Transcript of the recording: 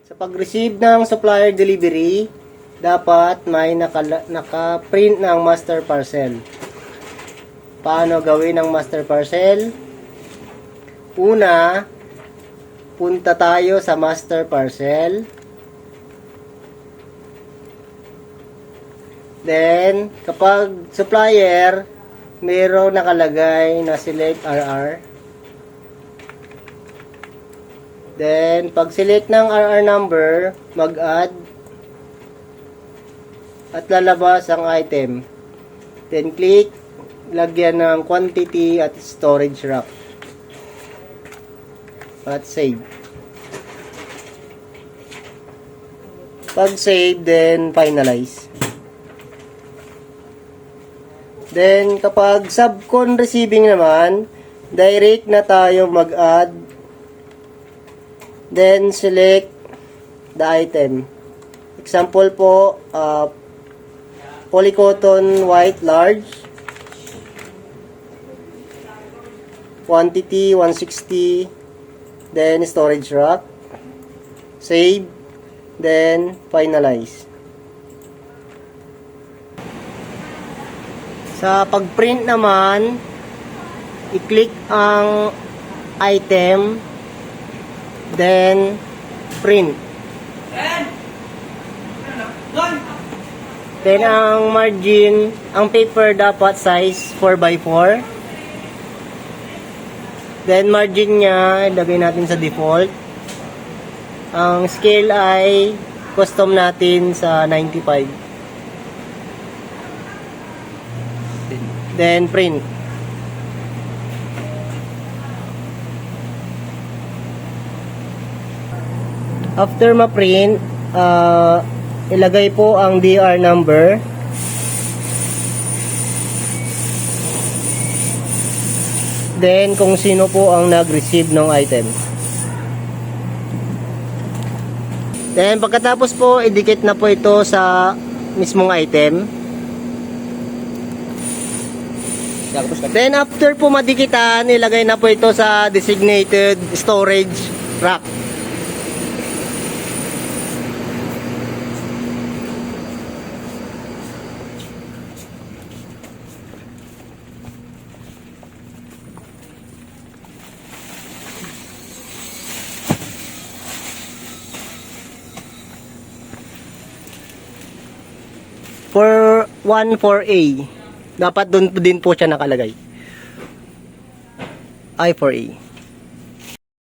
Sa pag-receive ng supplier delivery, dapat may naka-print ng master parcel. Paano gawin ang master parcel? Una, punta tayo sa master parcel. Then, kapag supplier, mayroong nakalagay na select RR. Then, pag select ng RR number, mag-add at lalabas ang item. Then, click, lagyan ng quantity at storage rack. At save. Pag save, then finalize. Then, kapag subcon receiving naman, direct na tayo mag-add. Then, select the item. Example po, polycotton white large. Quantity, 160. Then, storage rack. Save. Then, finalize. Sa pag-print naman, i-click ang item, then print. Then ang margin, ang paper dapat size 4x4. Then margin niya, ilagay natin sa default. Ang scale ay custom natin sa 95. Then print. After ma-print, ilagay po ang DR number. Then kung sino po ang nag-receive ng item. Then pagkatapos po, idikit na po ito sa mismong item. Then after po madikitan, ilagay na po ito sa designated storage rack. For 14A. Dapat doon din po siya nakalagay. I4A.